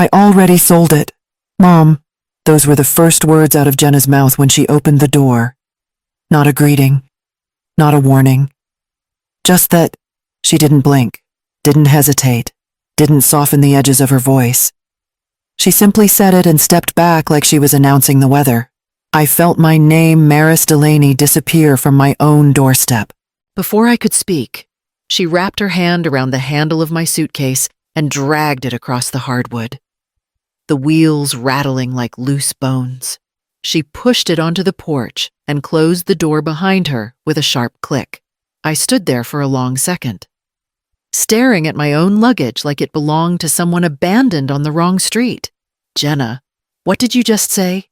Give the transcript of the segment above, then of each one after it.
I already sold it. Mom, those were the first words out of Jenna's mouth when she opened the door. Not a greeting, not a warning. Just that she didn't blink, didn't hesitate, didn't soften the edges of her voice. She simply said it and stepped back like she was announcing the weather. I felt my name, Maris Delaney, disappear from my own doorstep. Before I could speak, she wrapped her hand around the handle of my suitcase and dragged it across the hardwood. The wheels rattling like loose bones. She pushed it onto the porch and closed the door behind her with a sharp click. I stood there for a long second, staring at my own luggage like it belonged to someone abandoned on the wrong street. Jenna, what did you just say?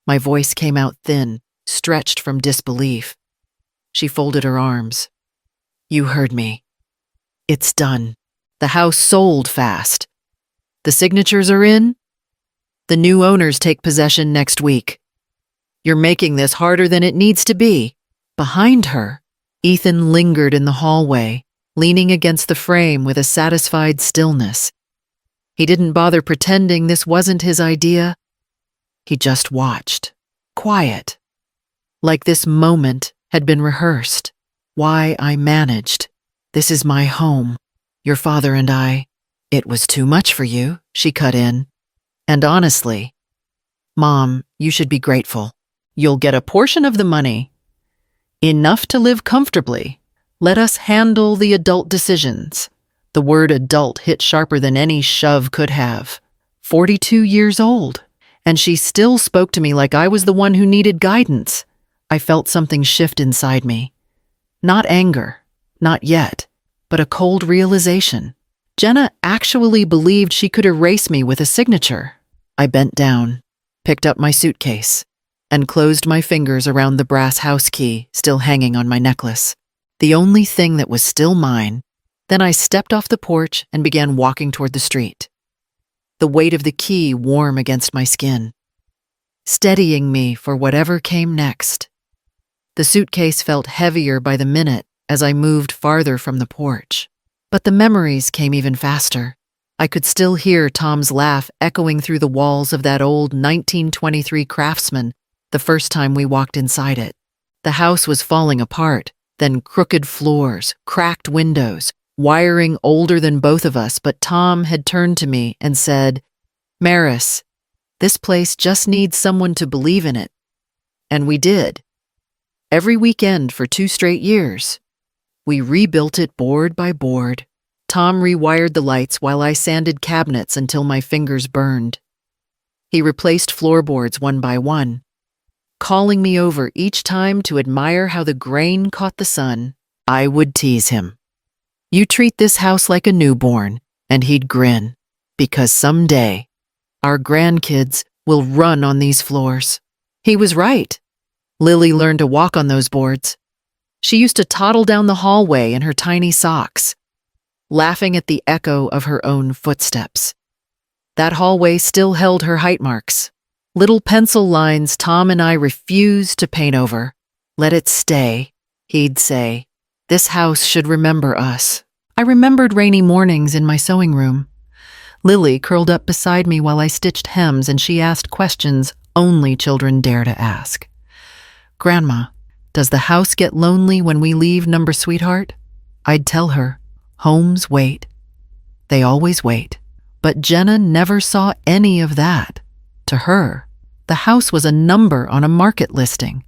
My voice came out thin, stretched from disbelief. She folded her arms. You heard me. It's done. The house sold fast. The signatures are in. The new owners take possession next week. You're making this harder than it needs to be. Behind her, Ethan lingered in the hallway, leaning against the frame with a satisfied stillness. He didn't bother pretending this wasn't his idea. He just watched, quiet, like this moment had been rehearsed. Why I managed. This is my home. Your father and I. It was too much for you, she cut in. And honestly, Mom, you should be grateful. You'll get a portion of the money. Enough to live comfortably. Let us handle the adult decisions. The word adult hit sharper than any shove could have. 42 years old. And she still spoke to me like I was the one who needed guidance. I felt something shift inside me. Not anger, not yet, but a cold realization. Jenna actually believed she could erase me with a signature. I bent down, picked up my suitcase, and closed my fingers around the brass house key still hanging on my necklace. The only thing that was still mine. Then I stepped off the porch and began walking toward the street. The weight of the key warm against my skin, steadying me for whatever came next. The suitcase felt heavier by the minute as I moved farther from the porch. But the memories came even faster. I could still hear Tom's laugh echoing through the walls of that old 1923 Craftsman the first time we walked inside it. The house was falling apart, then crooked floors, cracked windows, wiring older than both of us, but Tom had turned to me and said, Maris, this place just needs someone to believe in it. And we did. Every weekend for 2 straight years. We rebuilt it board by board. Tom rewired the lights while I sanded cabinets until my fingers burned. He replaced floorboards one by one, calling me over each time to admire how the grain caught the sun. I would tease him. You treat this house like a newborn, and he'd grin, because someday, our grandkids will run on these floors. He was right. Lily learned to walk on those boards. She used to toddle down the hallway in her tiny socks, laughing at the echo of her own footsteps. That hallway still held her height marks. Little pencil lines Tom and I refused to paint over. Let it stay, he'd say. This house should remember us. I remembered rainy mornings in my sewing room. Lily curled up beside me while I stitched hems, and she asked questions only children dare to ask. Grandma, does the house get lonely when we leave, number sweetheart? I'd tell her, homes wait. They always wait. But Jenna never saw any of that. To her, the house was a number on a market listing,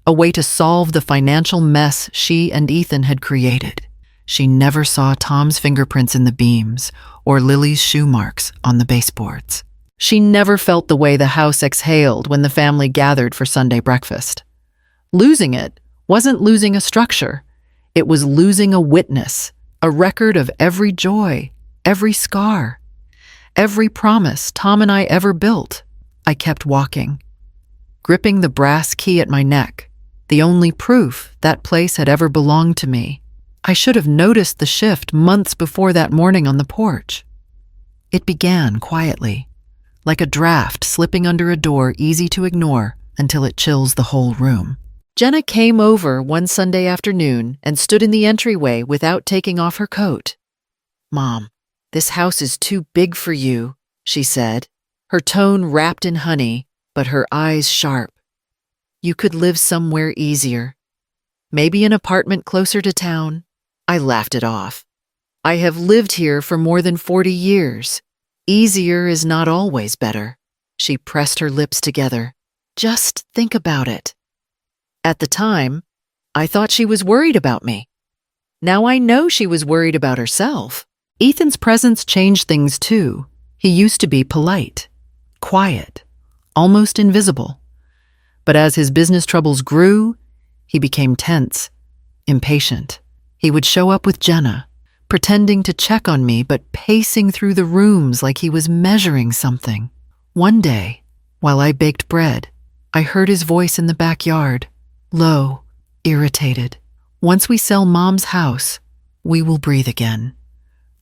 a way to solve the financial mess she and Ethan had created. She never saw Tom's fingerprints in the beams or Lily's shoe marks on the baseboards. She never felt the way the house exhaled when the family gathered for Sunday breakfast. Losing it wasn't losing a structure. It was losing a witness, a record of every joy, every scar, every promise Tom and I ever built. I kept walking, gripping the brass key at my neck, the only proof that place had ever belonged to me. I should have noticed the shift months before that morning on the porch. It began quietly, like a draft slipping under a door easy to ignore until it chills the whole room. Jenna came over one Sunday afternoon and stood in the entryway without taking off her coat. Mom, this house is too big for you, she said, her tone wrapped in honey, but her eyes sharp. You could live somewhere easier. Maybe an apartment closer to town. I laughed it off. I have lived here for more than 40 years. Easier is not always better. She pressed her lips together. Just think about it. At the time, I thought she was worried about me. Now I know she was worried about herself. Ethan's presence changed things too. He used to be polite, quiet, almost invisible. But as his business troubles grew, he became tense, impatient. He would show up with Jenna, pretending to check on me but pacing through the rooms like he was measuring something. One day, while I baked bread, I heard his voice in the backyard, low, irritated. Once we sell Mom's house, we will breathe again.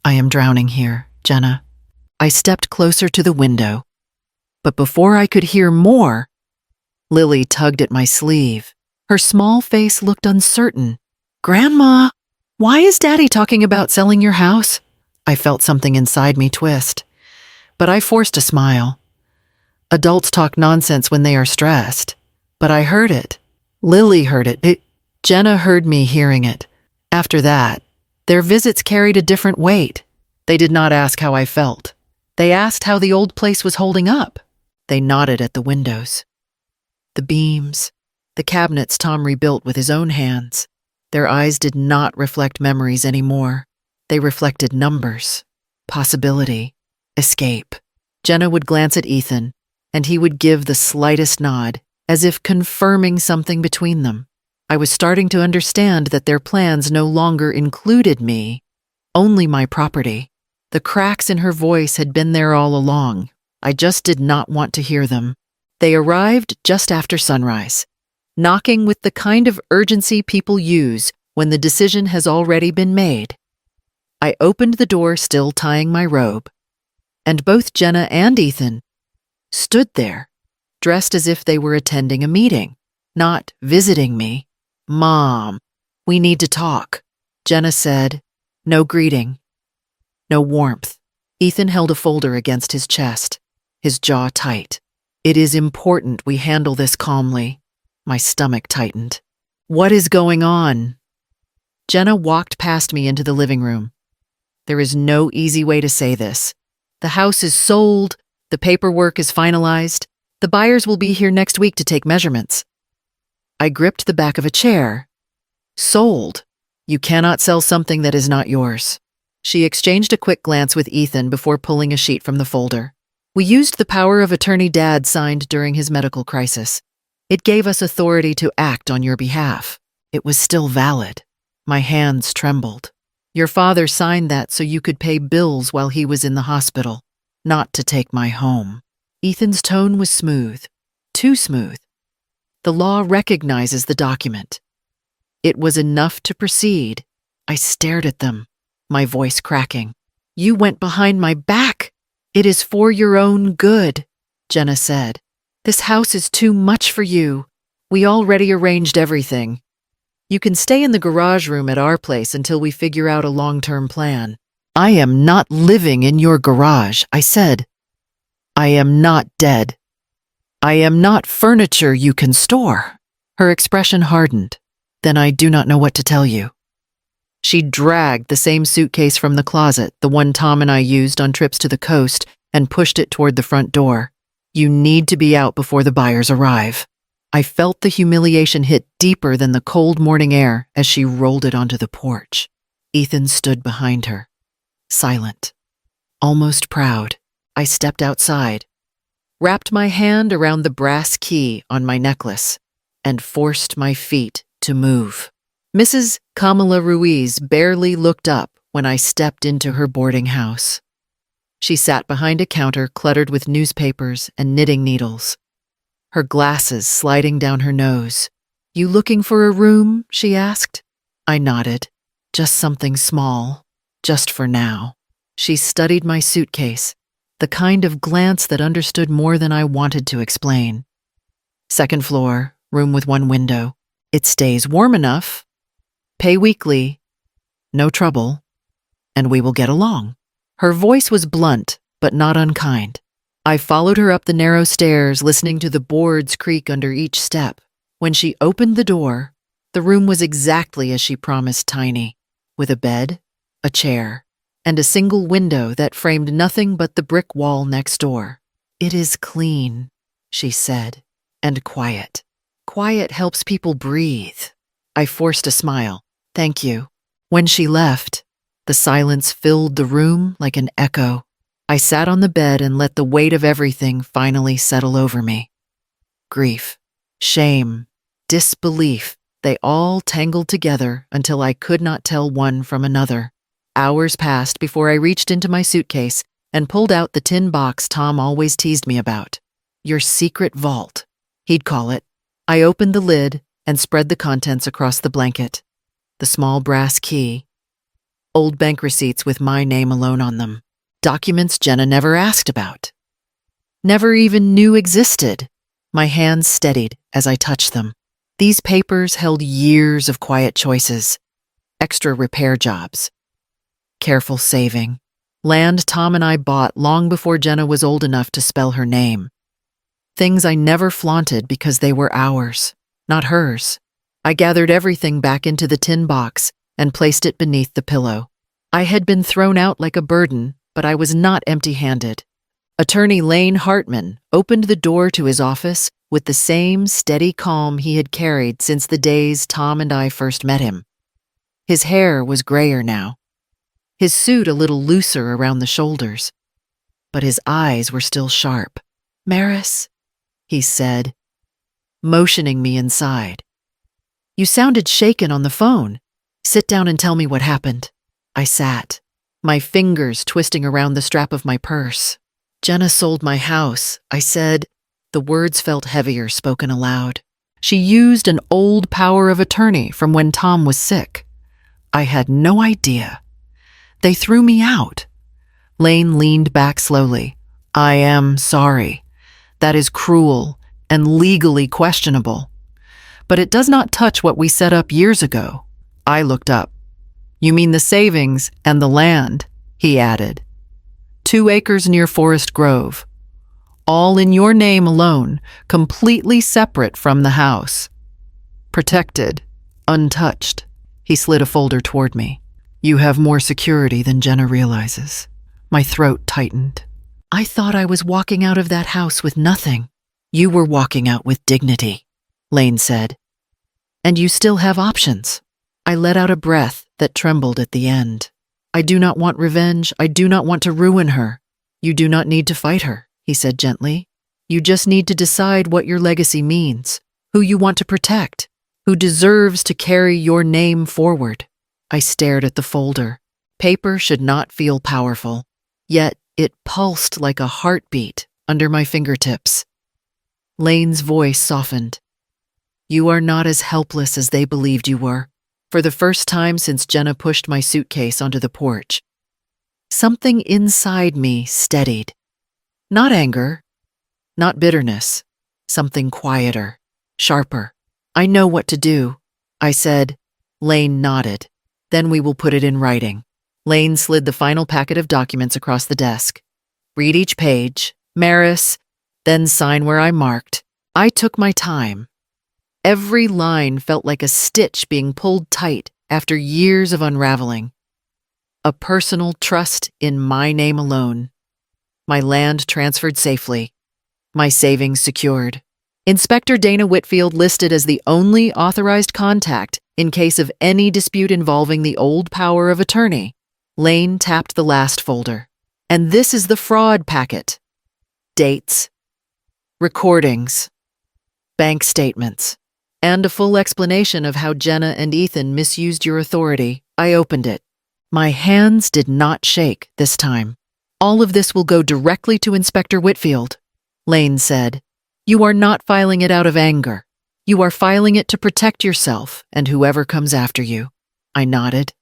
I am drowning here, Jenna. I stepped closer to the window. But before I could hear more, Lily tugged at my sleeve. Her small face looked uncertain. Grandma, why is Daddy talking about selling your house? I felt something inside me twist, but I forced a smile. Adults talk nonsense when they are stressed, but I heard it. Lily heard it. Jenna heard me hearing it. After that, their visits carried a different weight. They did not ask how I felt. They asked how the old place was holding up. They nodded at the windows. The beams, the cabinets Tom rebuilt with his own hands. Their eyes did not reflect memories anymore. They reflected numbers, possibility, escape. Jenna would glance at Ethan, and he would give the slightest nod, as if confirming something between them. I was starting to understand that their plans no longer included me, only my property. The cracks in her voice had been there all along. I just did not want to hear them. They arrived just after sunrise, knocking with the kind of urgency people use when the decision has already been made. I opened the door, still tying my robe, and both Jenna and Ethan stood there, dressed as if they were attending a meeting, not visiting me. Mom, we need to talk, Jenna said. No greeting, no warmth. Ethan held a folder against his chest, his jaw tight. It is important we handle this calmly. My stomach tightened. What is going on? Jenna walked past me into the living room. There is no easy way to say this. The house is sold. The paperwork is finalized. The buyers will be here next week to take measurements. I gripped the back of a chair. Sold. You cannot sell something that is not yours. She exchanged a quick glance with Ethan before pulling a sheet from the folder. We used the power of attorney Dad signed during his medical crisis. It gave us authority to act on your behalf. It was still valid. My hands trembled. Your father signed that so you could pay bills while he was in the hospital, not to take my home. Ethan's tone was smooth, too smooth. The law recognizes the document. It was enough to proceed. I stared at them, my voice cracking. You went behind my back. It is for your own good, Jenna said. This house is too much for you. We already arranged everything. You can stay in the garage room at our place until we figure out a long-term plan. I am not living in your garage, I said. I am not dead. I am not furniture you can store. Her expression hardened. Then I do not know what to tell you. She dragged the same suitcase from the closet, the one Tom and I used on trips to the coast, and pushed it toward the front door. You need to be out before the buyers arrive. I felt the humiliation hit deeper than the cold morning air as she rolled it onto the porch. Ethan stood behind her, silent, almost proud. I stepped outside, wrapped my hand around the brass key on my necklace, and forced my feet to move. Mrs. Kamala Ruiz barely looked up when I stepped into her boarding house. She sat behind a counter cluttered with newspapers and knitting needles, her glasses sliding down her nose. You looking for a room? She asked. I nodded. Just something small, just for now. She studied my suitcase, the kind of glance that understood more than I wanted to explain. Second floor, room with one window. It stays warm enough. Pay weekly. No trouble. And we will get along. Her voice was blunt, but not unkind. I followed her up the narrow stairs, listening to the boards creak under each step. When she opened the door, the room was exactly as she promised, tiny, with a bed, a chair, and a single window that framed nothing but the brick wall next door. "It is clean," she said, "and quiet. Quiet helps people breathe." I forced a smile. "Thank you." When she left, the silence filled the room like an echo. I sat on the bed and let the weight of everything finally settle over me. Grief, shame, disbelief, they all tangled together until I could not tell one from another. Hours passed before I reached into my suitcase and pulled out the tin box Tom always teased me about. "Your secret vault," he'd call it. I opened the lid and spread the contents across the blanket. The small brass key, old bank receipts with my name alone on them, documents Jenna never asked about, never even knew existed. My hands steadied as I touched them. These papers held years of quiet choices, extra repair jobs, careful saving, land Tom and I bought long before Jenna was old enough to spell her name. Things I never flaunted because they were ours, not hers. I gathered everything back into the tin box and placed it beneath the pillow. I had been thrown out like a burden, but I was not empty-handed. Attorney Lane Hartman opened the door to his office with the same steady calm he had carried since the days Tom and I first met him. His hair was grayer now, his suit a little looser around the shoulders, but his eyes were still sharp. "Maris," he said, motioning me inside. "You sounded shaken on the phone. Sit down and tell me what happened." I sat, my fingers twisting around the strap of my purse. "Jenna sold my house," I said. The words felt heavier spoken aloud. "She used an old power of attorney from when Tom was sick. I had no idea. They threw me out." Lane leaned back slowly. "I am sorry. That is cruel and legally questionable. But it does not touch what we set up years ago." I looked up. "You mean the savings and the land," he added. 2 acres near Forest Grove. All in your name alone, completely separate from the house. Protected, untouched." He slid a folder toward me. "You have more security than Jenna realizes." My throat tightened. "I thought I was walking out of that house with nothing." "You were walking out with dignity," Lane said. "And you still have options." I let out a breath that trembled at the end. "I do not want revenge. I do not want to ruin her." "You do not need to fight her," he said gently. "You just need to decide what your legacy means, who you want to protect, who deserves to carry your name forward." I stared at the folder. Paper should not feel powerful, yet it pulsed like a heartbeat under my fingertips. Lane's voice softened. "You are not as helpless as they believed you were." For the first time since Jenna pushed my suitcase onto the porch, something inside me steadied. Not anger, not bitterness, something quieter, sharper. "I know what to do," I said. Lane nodded. "Then we will put it in writing." Lane slid the final packet of documents across the desk. "Read each page, Maris, then sign where I marked." I took my time. Every line felt like a stitch being pulled tight after years of unraveling. A personal trust in my name alone. My land transferred safely. My savings secured. Inspector Dana Whitfield listed as the only authorized contact in case of any dispute involving the old power of attorney. Lane tapped the last folder. "And this is the fraud packet. Dates, recordings, bank statements, and a full explanation of how Jenna and Ethan misused your authority." I opened it. My hands did not shake this time. "All of this will go directly to Inspector Whitfield," Lane said. "You are not filing it out of anger. You are filing it to protect yourself and whoever comes after you." I nodded,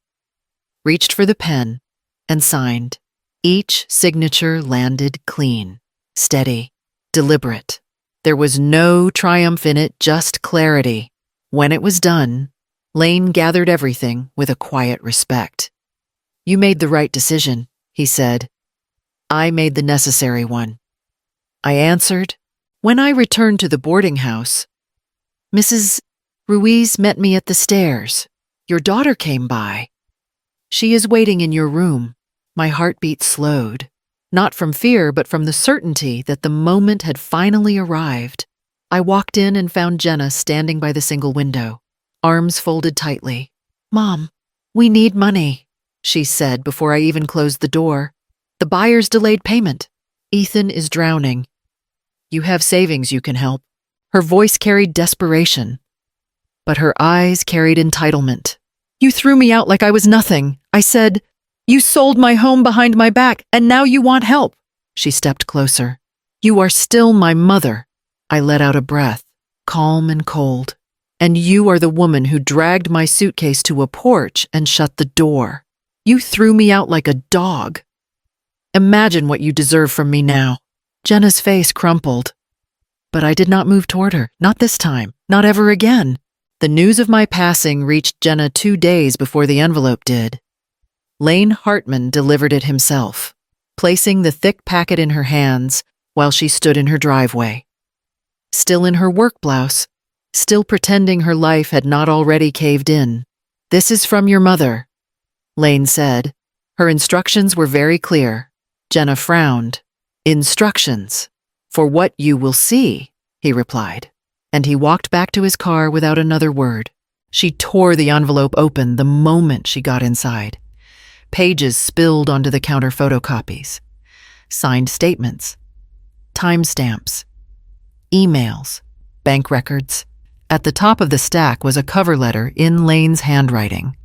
reached for the pen, and signed. Each signature landed clean, steady, deliberate. There was no triumph in it, just clarity. When it was done, Lane gathered everything with a quiet respect. "You made the right decision," he said. I made the necessary one. I answered. When I returned to the boarding house, Mrs. Ruiz met me at the stairs. Your daughter came by. She is waiting in your room. My heartbeat slowed, not from fear, but from the certainty that the moment had finally arrived. I walked in and found Jenna standing by the single window, arms folded tightly. Mom, we need money, she said before I even closed the door. The buyer's delayed payment. Ethan is drowning. You have savings you can help. Her voice carried desperation, but her eyes carried entitlement. You threw me out like I was nothing. I said, you sold my home behind my back, and now you want help. She stepped closer. You are still my mother. I let out a breath, calm and cold. And you are the woman who dragged my suitcase to a porch and shut the door. You threw me out like a dog. Imagine what you deserve from me now. Jenna's face crumpled. But I did not move toward her, not this time, not ever again. The news of my passing reached Jenna 2 days before the envelope did. Lane Hartman delivered it himself, placing the thick packet in her hands while she stood in her driveway. Still in her work blouse, still pretending her life had not already caved in. This is from your mother, Lane said. Her instructions were very clear. Jenna frowned. Instructions. For what you will see, he replied. And he walked back to his car without another word. She tore the envelope open the moment she got inside. Pages spilled onto the counter photocopies. Signed statements. Timestamps. Emails. Bank records. At the top of the stack was a cover letter in Lane's handwriting.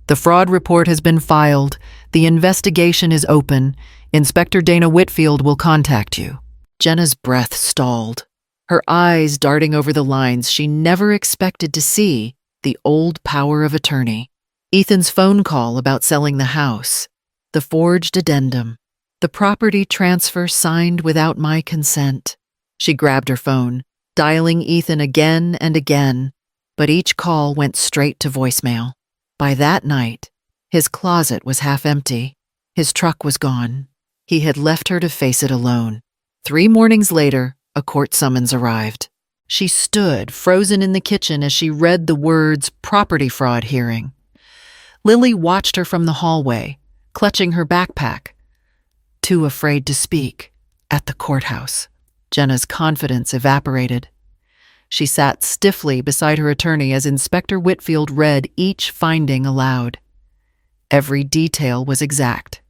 The fraud report has been filed. The investigation is open. Inspector Dana Whitfield will contact you. Jenna's breath stalled, her eyes darting over the lines she never expected to see, the old power of attorney. Ethan's phone call about selling the house, the forged addendum, the property transfer signed without my consent. She grabbed her phone, dialing Ethan again and again, but each call went straight to voicemail. By that night, his closet was half empty. His truck was gone. He had left her to face it alone. 3 mornings later, a court summons arrived. She stood, frozen in the kitchen as she read the words property fraud hearing. Lily watched her from the hallway, clutching her backpack, too afraid to speak. At the courthouse, Jenna's confidence evaporated. She sat stiffly beside her attorney as Inspector Whitfield read each finding aloud. Every detail was exact.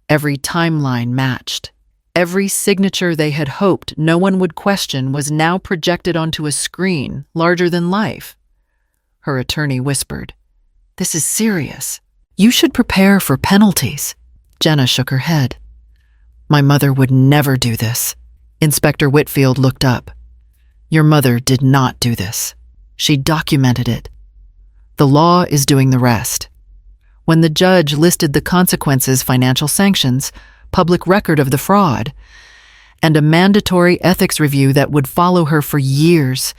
Every timeline matched. Every signature they had hoped no one would question was now projected onto a screen larger than life. Her attorney whispered, "This is serious. You should prepare for penalties." Jenna shook her head. "My mother would never do this." Inspector Whitfield looked up. "Your mother did not do this. She documented it. The law is doing the rest." When the judge listed the consequences, financial sanctions, public record of the fraud, and a mandatory ethics review that would follow her for years,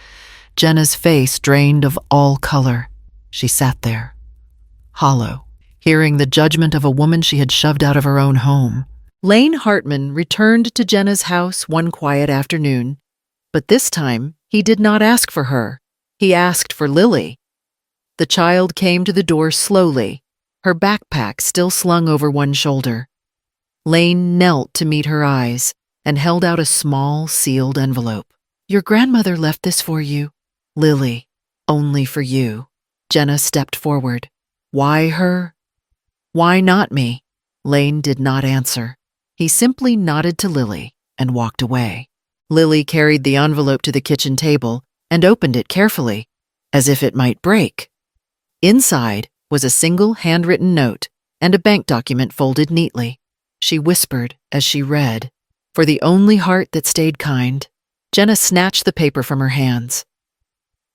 Jenna's face drained of all color. She sat there, hollow, hearing the judgment of a woman she had shoved out of her own home. Lane Hartman returned to Jenna's house one quiet afternoon, but this time he did not ask for her. He asked for Lily. The child came to the door slowly, her backpack still slung over one shoulder. Lane knelt to meet her eyes and held out a small, sealed envelope. "Your grandmother left this for you, Lily, only for you." Jenna stepped forward. "Why her? Why not me?" Lane did not answer. He simply nodded to Lily and walked away. Lily carried the envelope to the kitchen table and opened it carefully, as if it might break. Inside was a single handwritten note and a bank document folded neatly. She whispered as she read, "For the only heart that stayed kind." Jenna snatched the paper from her hands,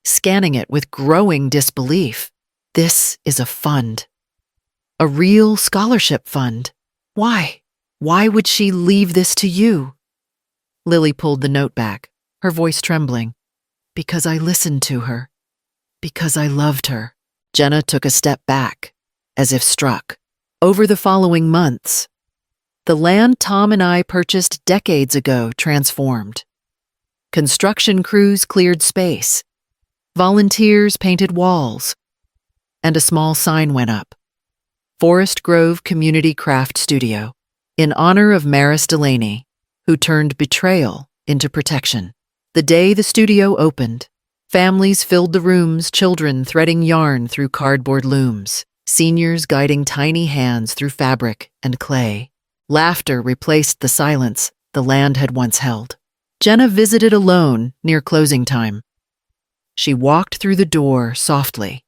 scanning it with growing disbelief. This is a fund. A real scholarship fund. Why? Why would she leave this to you? Lily pulled the note back, her voice trembling. "Because I listened to her. Because I loved her." Jenna took a step back, as if struck. Over the following months, The land Tom and I purchased decades ago transformed. Construction crews cleared space. Volunteers painted walls. And a small sign went up. Forest Grove Community Craft Studio, in honor of Maris Delaney, who turned betrayal into protection. The day the studio opened, families filled the rooms, children threading yarn through cardboard looms, seniors guiding tiny hands through fabric and clay. Laughter replaced the silence the land had once held. Jenna visited alone near closing time. She walked through the door softly,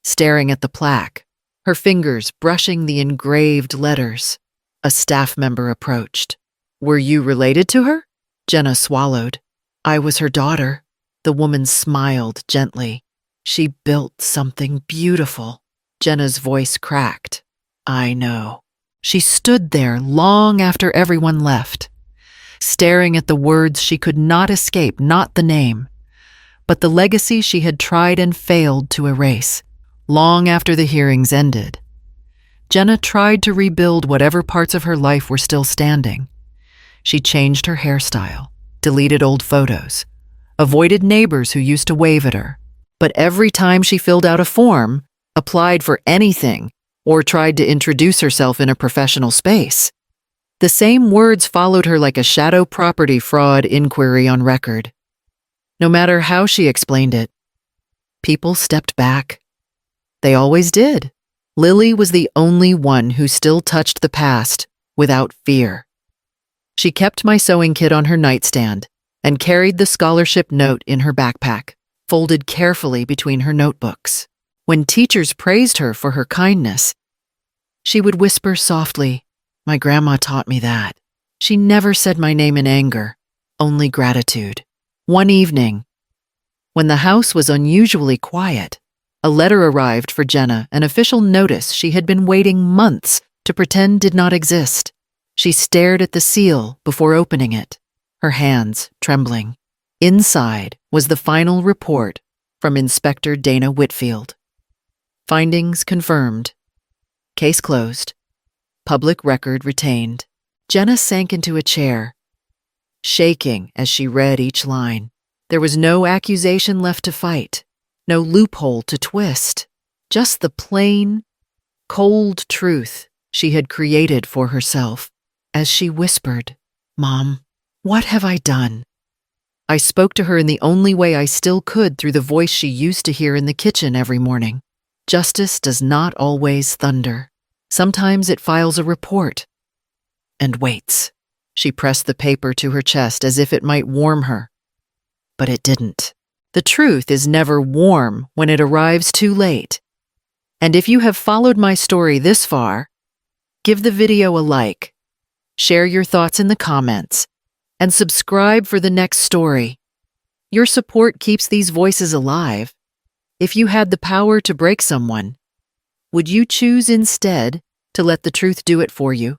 staring at the plaque, her fingers brushing the engraved letters. A staff member approached. "Were you related to her?" Jenna swallowed. "I was her daughter." The woman smiled gently. "She built something beautiful." Jenna's voice cracked. "I know." She stood there long after everyone left, staring at the words she could not escape, not the name, but the legacy she had tried and failed to erase. Long after the hearings ended, Jenna tried to rebuild whatever parts of her life were still standing. She changed her hairstyle, deleted old photos, avoided neighbors who used to wave at her. But every time she filled out a form, applied for anything, or tried to introduce herself in a professional space, the same words followed her like a shadow property fraud inquiry on record. No matter how she explained it, people stepped back. They always did. Lily was the only one who still touched the past without fear. She kept my sewing kit on her nightstand and carried the scholarship note in her backpack, folded carefully between her notebooks. When teachers praised her for her kindness, she would whisper softly, "My grandma taught me that." She never said my name in anger, only gratitude. One evening, when the house was unusually quiet, a letter arrived for Jenna, an official notice she had been waiting months to pretend did not exist. She stared at the seal before opening it, her hands trembling. Inside was the final report from Inspector Dana Whitfield. Findings confirmed. Case closed. Public record retained. Jenna sank into a chair, shaking as she read each line. There was no accusation left to fight, no loophole to twist, just the plain, cold truth she had created for herself. As she whispered, "Mom, what have I done?" I spoke to her in the only way I still could through the voice she used to hear in the kitchen every morning. Justice does not always thunder. Sometimes it files a report and waits. She pressed the paper to her chest as if it might warm her, but it didn't. The truth is never warm when it arrives too late. And if you have followed my story this far, give the video a like, share your thoughts in the comments, and subscribe for the next story. Your support keeps these voices alive. If you had the power to break someone, would you choose instead to let the truth do it for you?